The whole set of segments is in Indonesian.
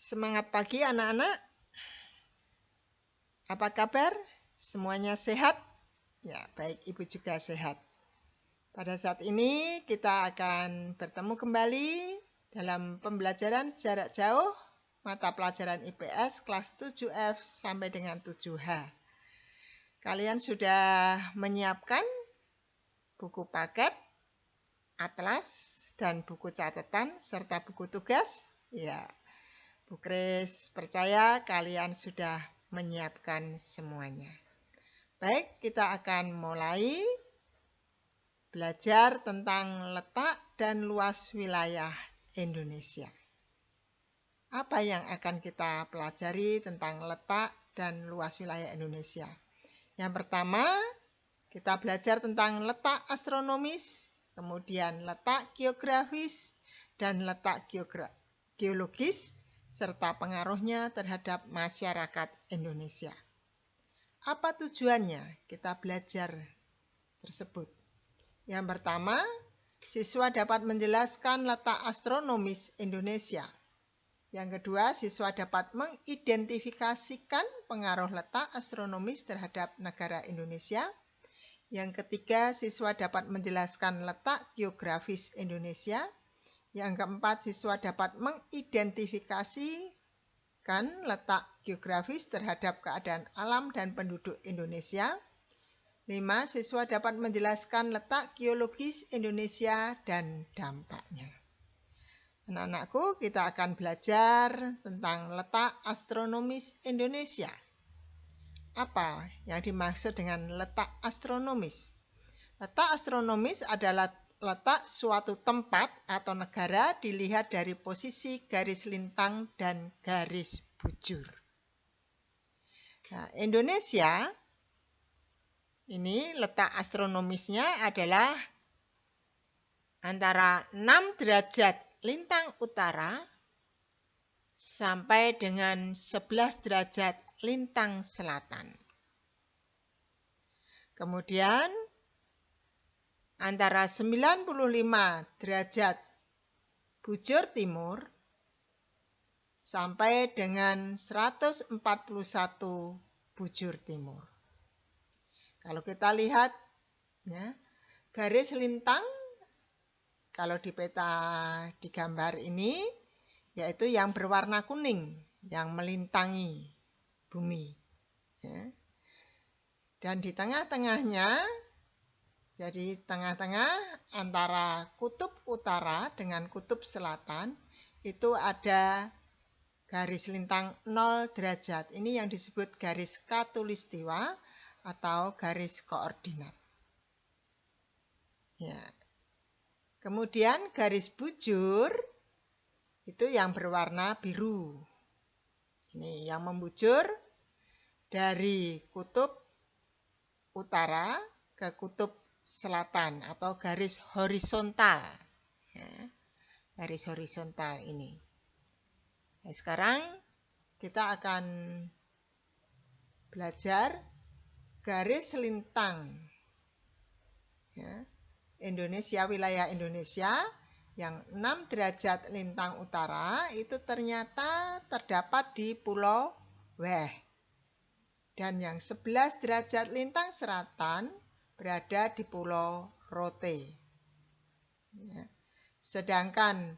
Semangat pagi anak-anak. Apa kabar? Semuanya sehat? Ya, baik, Ibu juga sehat. Pada saat ini kita akan bertemu kembali dalam pembelajaran jarak jauh mata pelajaran IPS kelas 7F sampai dengan 7H. Kalian sudah menyiapkan buku paket, atlas, dan buku catatan serta buku tugas? Ya. Bu Kris percaya kalian sudah menyiapkan semuanya. Baik, kita akan mulai belajar tentang letak dan luas wilayah Indonesia. Apa yang akan kita pelajari tentang letak dan luas wilayah Indonesia? Yang pertama, kita belajar tentang letak astronomis, kemudian letak geografis, dan letak geologis, serta pengaruhnya terhadap masyarakat Indonesia. Apa tujuannya kita belajar tersebut? Yang pertama, siswa dapat menjelaskan letak astronomis Indonesia. Yang kedua, siswa dapat mengidentifikasikan pengaruh letak astronomis terhadap negara Indonesia. Yang ketiga, siswa dapat menjelaskan letak geografis Indonesia. Yang keempat, siswa dapat mengidentifikasikan letak geografis terhadap keadaan alam dan penduduk Indonesia. 5. Siswa dapat menjelaskan letak geologis Indonesia dan dampaknya. Anak-anakku, kita akan belajar tentang letak astronomis Indonesia. Apa yang dimaksud dengan letak astronomis? Letak astronomis adalah letak suatu tempat atau negara dilihat dari posisi garis lintang dan garis bujur. Nah, Indonesia ini letak astronomisnya adalah antara 6 derajat lintang utara sampai dengan 11 derajat lintang selatan. Kemudian antara 95 derajat bujur timur sampai dengan 141 bujur timur. Kalau kita lihat ya, garis lintang kalau di peta di gambar ini yaitu yang berwarna kuning yang melintangi bumi. Ya. Dan di tengah-tengahnya, jadi tengah-tengah antara kutub utara dengan kutub selatan itu ada garis lintang 0 derajat. Ini yang disebut garis khatulistiwa atau garis koordinat. Ya. Kemudian garis bujur itu yang berwarna biru. Ini yang membujur dari kutub utara ke kutub selatan atau garis horizontal. Ya, garis horizontal ini. Nah, sekarang kita akan belajar garis lintang ya, Indonesia, wilayah Indonesia yang 6 derajat lintang utara itu ternyata terdapat di Pulau Weh. Dan yang 11 derajat lintang selatan berada di Pulau Rote. Ya. Sedangkan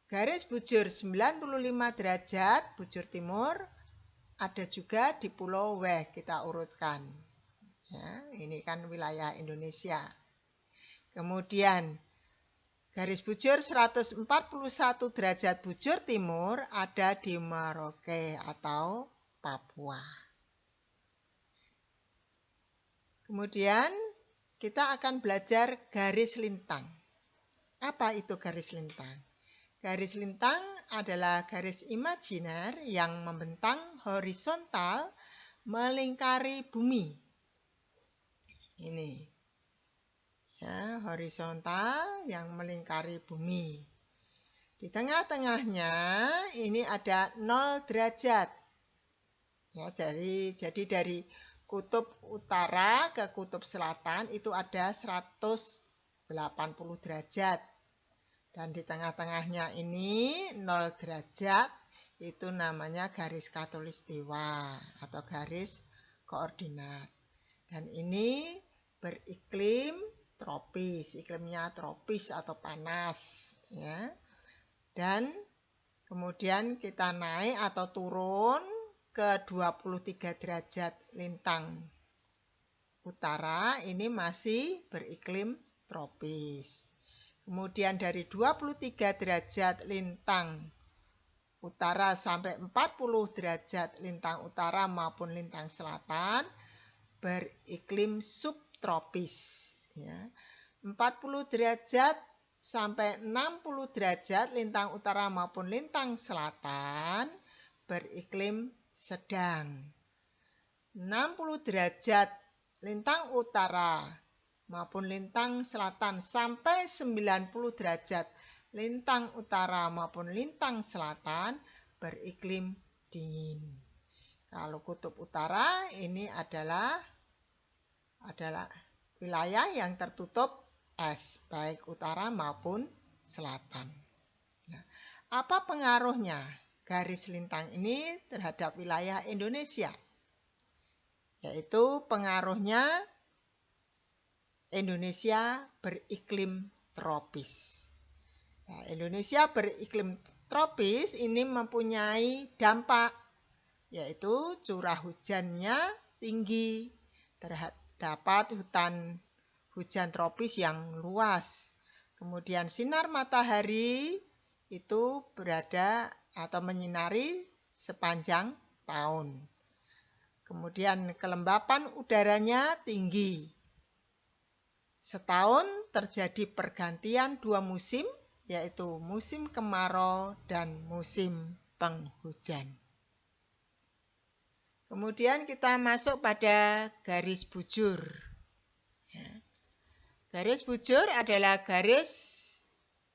garis bujur 95 derajat bujur timur ada juga di Pulau Weh, kita urutkan. Ya, ini kan wilayah Indonesia. Kemudian garis bujur 141 derajat bujur timur ada di Merauke atau Papua. Kemudian kita akan belajar garis lintang. Apa itu garis lintang? Garis lintang adalah garis imajiner yang membentang horizontal melingkari bumi. Ini ya, horizontal yang melingkari bumi. Di tengah-tengahnya ini ada 0 derajat. Ya, jadi dari kutub utara ke kutub selatan itu ada 180 derajat. Dan di tengah-tengahnya ini 0 derajat, itu namanya garis khatulistiwa atau garis koordinat. Dan ini beriklim tropis, iklimnya tropis atau panas, ya. Dan kemudian kita naik atau turun ke 23 derajat lintang utara, ini masih beriklim tropis. Kemudian dari 23 derajat lintang utara sampai 40 derajat lintang utara maupun lintang selatan beriklim subtropis, ya. 40 derajat sampai 60 derajat lintang utara maupun lintang selatan beriklim sedang. 60 derajat lintang utara maupun lintang selatan sampai 90 derajat lintang utara maupun lintang selatan beriklim dingin. Kalau kutub utara ini adalah wilayah yang tertutup es, baik utara maupun selatan. Nah, apa pengaruhnya garis lintang ini terhadap wilayah Indonesia? Yaitu pengaruhnya Indonesia beriklim tropis. Nah, Indonesia beriklim tropis ini mempunyai dampak, yaitu curah hujannya tinggi, terdapat hujan tropis yang luas. Kemudian sinar matahari itu berada atau menyinari sepanjang tahun. Kemudian kelembapan udaranya tinggi. Setahun terjadi pergantian 2 musim, yaitu musim kemarau dan musim penghujan. Kemudian kita masuk pada garis bujur. Garis bujur adalah garis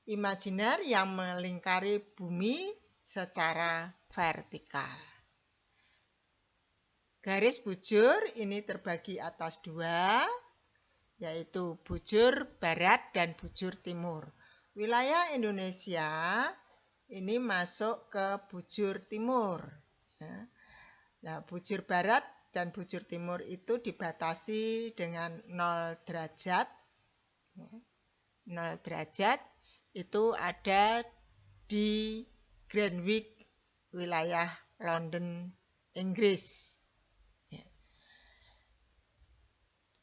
imajiner yang melingkari bumi secara vertikal. Garis bujur ini terbagi atas 2, yaitu bujur barat dan bujur timur. Wilayah Indonesia ini masuk ke bujur timur. Nah, bujur barat dan bujur timur itu dibatasi dengan 0 derajat. 0 derajat itu ada di Greenwich, wilayah London, Inggris.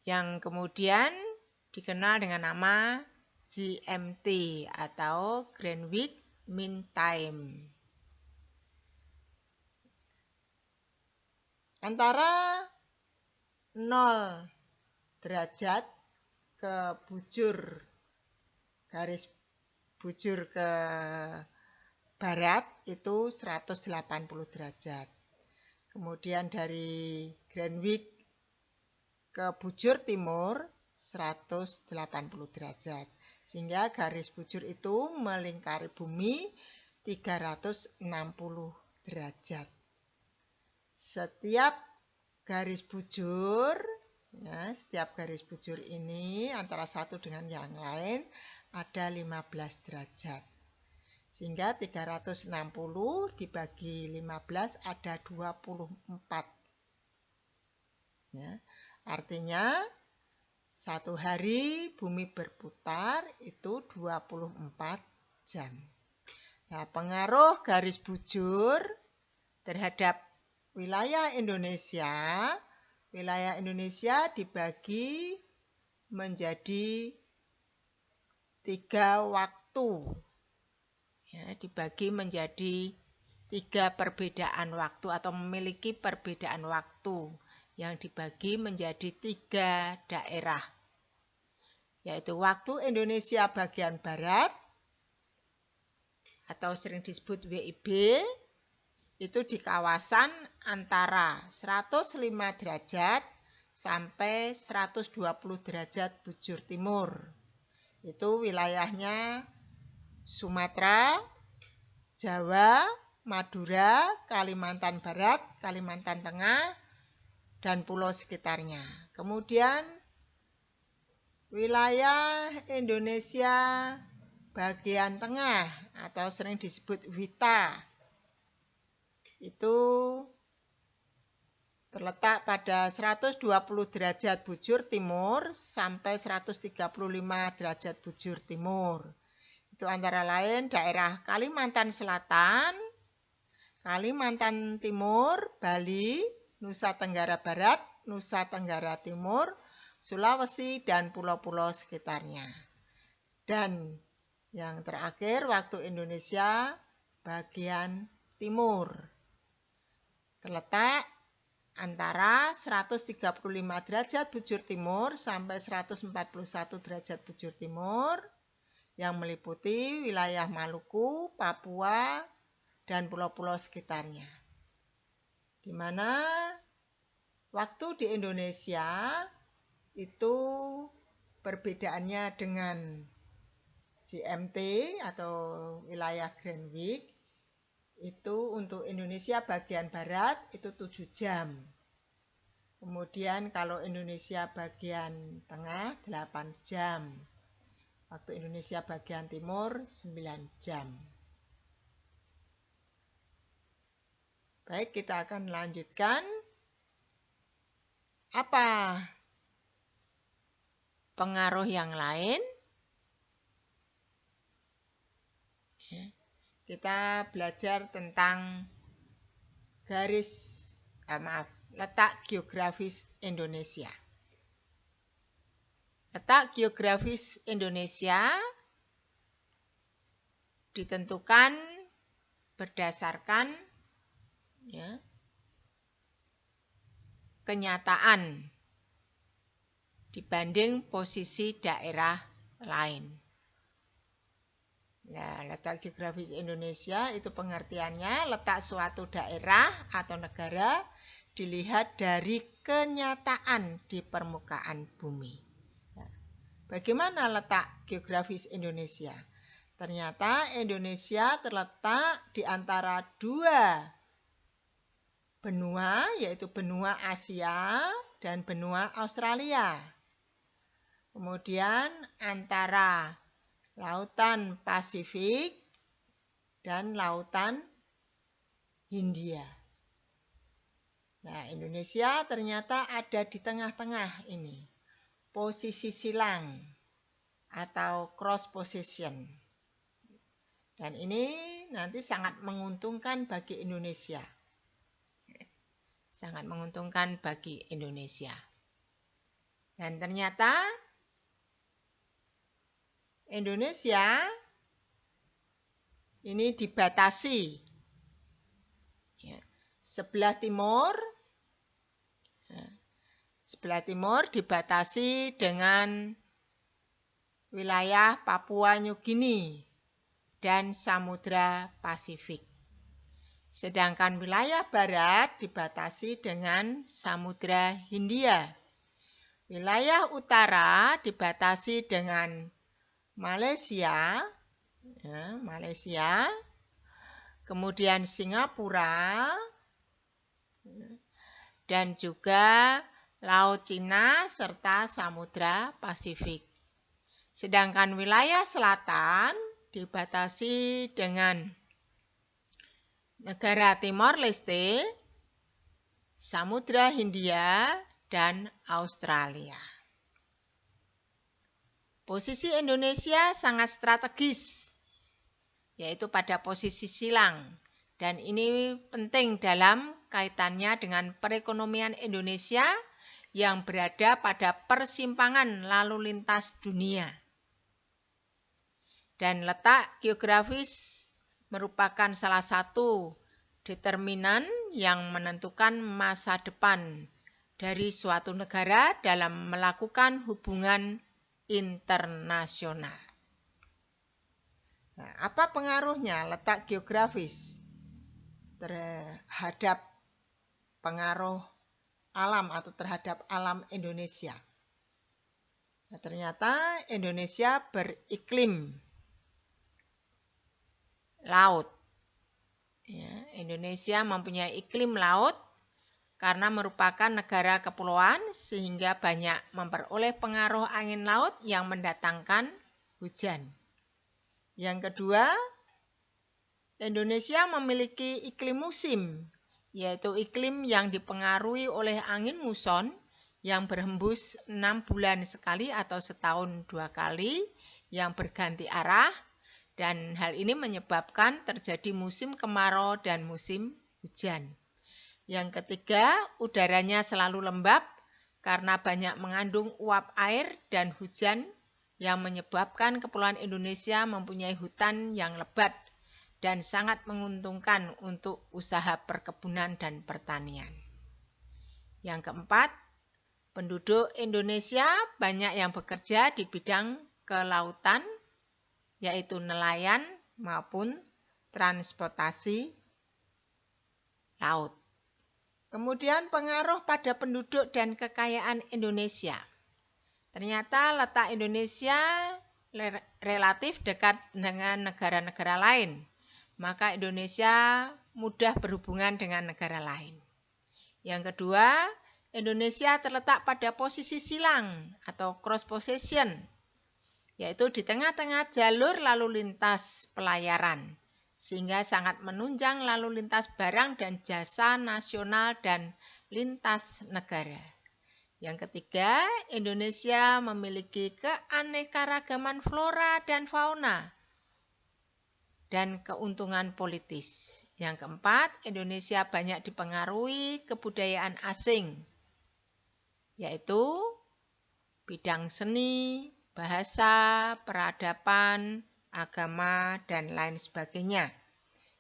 Yang kemudian dikenal dengan nama GMT atau Greenwich Mean Time. Antara 0 derajat ke garis bujur ke barat itu 180 derajat. Kemudian dari Greenwich ke bujur timur 180 derajat. Sehingga garis bujur itu melingkari bumi 360 derajat. Setiap garis bujur ini antara satu dengan yang lain ada 15 derajat. Sehingga 360 dibagi 15 ada 24. Ya. Artinya satu hari bumi berputar itu 24 jam. Nah, pengaruh garis bujur terhadap wilayah Indonesia dibagi menjadi 3 waktu. Ya, dibagi menjadi 3 perbedaan waktu atau memiliki perbedaan waktu yang dibagi menjadi 3 daerah, yaitu waktu Indonesia bagian barat atau sering disebut WIB, itu di kawasan antara 105 derajat sampai 120 derajat bujur timur. Itu wilayahnya Sumatera, Jawa, Madura, Kalimantan Barat, Kalimantan Tengah, dan pulau sekitarnya. Kemudian wilayah Indonesia bagian tengah atau sering disebut Wita itu terletak pada 120 derajat bujur timur sampai 135 derajat bujur timur. Itu antara lain daerah Kalimantan Selatan, Kalimantan Timur, Bali, Nusa Tenggara Barat, Nusa Tenggara Timur, Sulawesi, dan pulau-pulau sekitarnya. Dan yang terakhir, waktu Indonesia bagian timur. Terletak antara 135 derajat bujur timur sampai 141 derajat bujur timur yang meliputi wilayah Maluku, Papua, dan pulau-pulau sekitarnya. Di mana waktu di Indonesia itu perbedaannya dengan GMT atau wilayah Greenwich itu untuk Indonesia bagian barat itu 7 jam. Kemudian kalau Indonesia bagian tengah 8 jam. Waktu Indonesia bagian timur 9 jam. Baik, kita akan lanjutkan. Apa pengaruh yang lain? Kita belajar tentang letak geografis Indonesia. Letak geografis Indonesia ditentukan berdasarkan kenyataan dibanding posisi daerah lain. Nah, letak geografis Indonesia itu pengertiannya letak suatu daerah atau negara dilihat dari kenyataan di permukaan bumi. Bagaimana letak geografis Indonesia? Ternyata Indonesia terletak di antara 2 benua, yaitu benua Asia dan benua Australia. Kemudian antara Lautan Pasifik dan Lautan Hindia. Nah, Indonesia ternyata ada di tengah-tengah ini. Posisi silang atau cross position. Dan ini nanti sangat menguntungkan bagi Indonesia. Sangat menguntungkan bagi Indonesia. Dan ternyata Indonesia ini dibatasi. Sebelah timur dibatasi dengan wilayah Papua New Guinea dan Samudra Pasifik. Sedangkan wilayah barat dibatasi dengan Samudra Hindia. Wilayah utara dibatasi dengan Malaysia, kemudian Singapura, dan juga Laut Cina serta Samudra Pasifik. Sedangkan wilayah selatan dibatasi dengan negara Timor Leste, Samudra Hindia, dan Australia. Posisi Indonesia sangat strategis, yaitu pada posisi silang, dan ini penting dalam kaitannya dengan perekonomian Indonesia yang berada pada persimpangan lalu lintas dunia. Dan letak geografis merupakan salah satu determinan yang menentukan masa depan dari suatu negara dalam melakukan hubungan internasional. Nah, apa pengaruhnya letak geografis terhadap pengaruh alam atau terhadap alam Indonesia? Nah, ternyata Indonesia beriklim laut. Indonesia mempunyai iklim laut karena merupakan negara kepulauan sehingga banyak memperoleh pengaruh angin laut yang mendatangkan hujan. Yang kedua, Indonesia memiliki iklim musim, yaitu iklim yang dipengaruhi oleh angin muson yang berhembus 6 bulan sekali atau setahun 2 kali yang berganti arah, dan hal ini menyebabkan terjadi musim kemarau dan musim hujan. Yang ketiga, udaranya selalu lembab karena banyak mengandung uap air dan hujan yang menyebabkan Kepulauan Indonesia mempunyai hutan yang lebat dan sangat menguntungkan untuk usaha perkebunan dan pertanian. Yang keempat, penduduk Indonesia banyak yang bekerja di bidang kelautan, yaitu nelayan maupun transportasi laut. Kemudian pengaruh pada penduduk dan kekayaan Indonesia. Ternyata letak Indonesia relatif dekat dengan negara-negara lain, maka Indonesia mudah berhubungan dengan negara lain. Yang kedua, Indonesia terletak pada posisi silang atau cross possession, yaitu di tengah-tengah jalur lalu lintas pelayaran, sehingga sangat menunjang lalu lintas barang dan jasa nasional dan lintas negara. Yang ketiga, Indonesia memiliki keanekaragaman flora dan fauna dan keuntungan politis. Yang keempat, Indonesia banyak dipengaruhi kebudayaan asing, yaitu bidang seni, bahasa, peradaban, agama, dan lain sebagainya.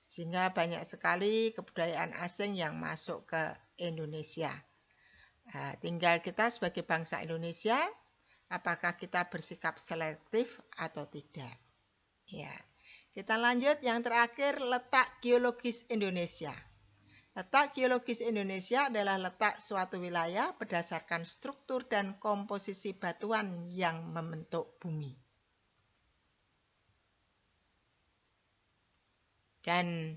Sehingga banyak sekali kebudayaan asing yang masuk ke Indonesia. Nah, tinggal kita sebagai bangsa Indonesia, apakah kita bersikap selektif atau tidak. Ya. Kita lanjut yang terakhir, letak geologis Indonesia. Letak geologis Indonesia adalah letak suatu wilayah berdasarkan struktur dan komposisi batuan yang membentuk bumi. Dan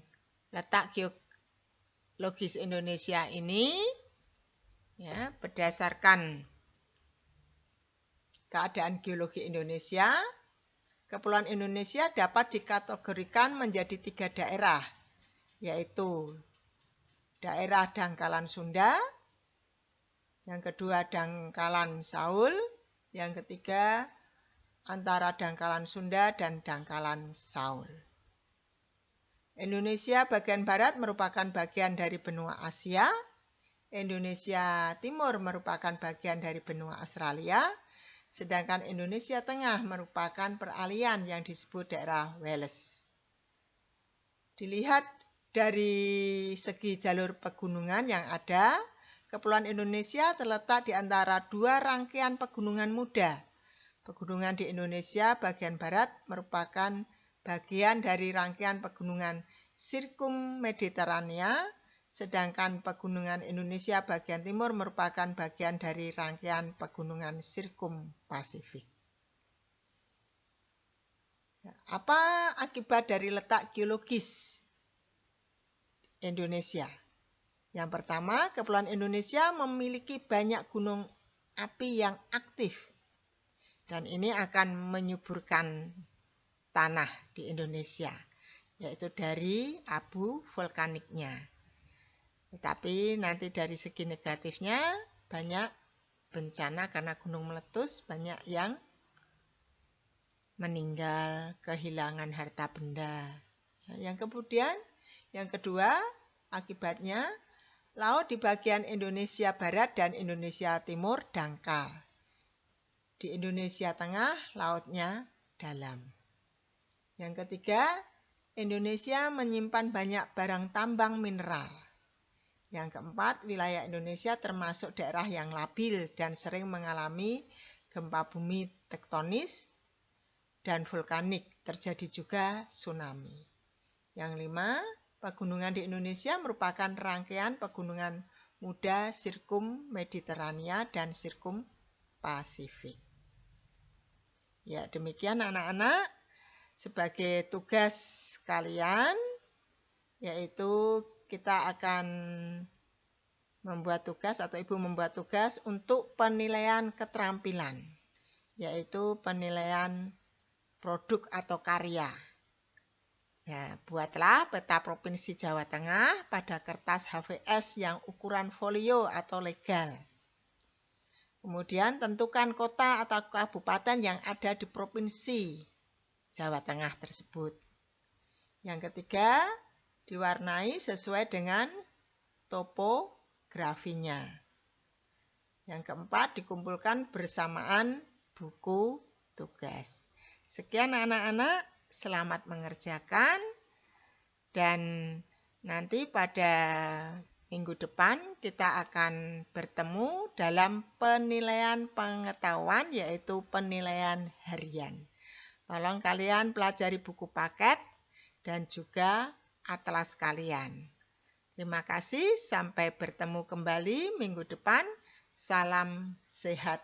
letak geologis Indonesia ini ya, berdasarkan keadaan geologi Indonesia, Kepulauan Indonesia dapat dikategorikan menjadi 3 daerah, yaitu daerah dangkalan Sunda, yang kedua dangkalan Saul, yang ketiga antara dangkalan Sunda dan dangkalan Saul. Indonesia bagian barat merupakan bagian dari benua Asia, Indonesia Timur merupakan bagian dari benua Australia, sedangkan Indonesia Tengah merupakan peralihan yang disebut daerah Wales. Dilihat dari segi jalur pegunungan yang ada, Kepulauan Indonesia terletak di antara 2 rangkaian pegunungan muda. Pegunungan di Indonesia bagian barat merupakan bagian dari rangkaian pegunungan Sirkum-Mediterania, sedangkan pegunungan Indonesia bagian timur merupakan bagian dari rangkaian pegunungan Sirkum-Pasifik. Apa akibat dari letak geologis Indonesia? Yang pertama, Kepulauan Indonesia memiliki banyak gunung api yang aktif, dan ini akan menyuburkan tanah di Indonesia, yaitu dari abu vulkaniknya. Tetapi nanti dari segi negatifnya, banyak bencana karena gunung meletus, banyak yang meninggal, kehilangan harta benda. Yang kedua, akibatnya laut di bagian Indonesia Barat dan Indonesia Timur dangkal. Di Indonesia Tengah lautnya dalam. Yang ketiga, Indonesia menyimpan banyak barang tambang mineral. Yang keempat, wilayah Indonesia termasuk daerah yang labil dan sering mengalami gempa bumi tektonis dan vulkanik, terjadi juga tsunami. Yang 5, pegunungan di Indonesia merupakan rangkaian pegunungan muda Sirkum-Mediterania dan Sirkum-Pasifik. Ya, demikian anak-anak, sebagai tugas kalian, yaitu kita akan membuat tugas atau Ibu membuat tugas untuk penilaian keterampilan, yaitu penilaian produk atau karya. Ya, buatlah peta Provinsi Jawa Tengah pada kertas HVS yang ukuran folio atau legal. Kemudian tentukan kota atau kabupaten yang ada di Provinsi Jawa Tengah tersebut. Yang ketiga, diwarnai sesuai dengan topografinya. Yang keempat, dikumpulkan bersamaan buku tugas. Sekian anak-anak, selamat mengerjakan. Dan nanti pada minggu depan kita akan bertemu dalam penilaian pengetahuan, yaitu penilaian harian. Tolong kalian pelajari buku paket dan juga atlas kalian. Terima kasih, sampai bertemu kembali minggu depan. Salam sehat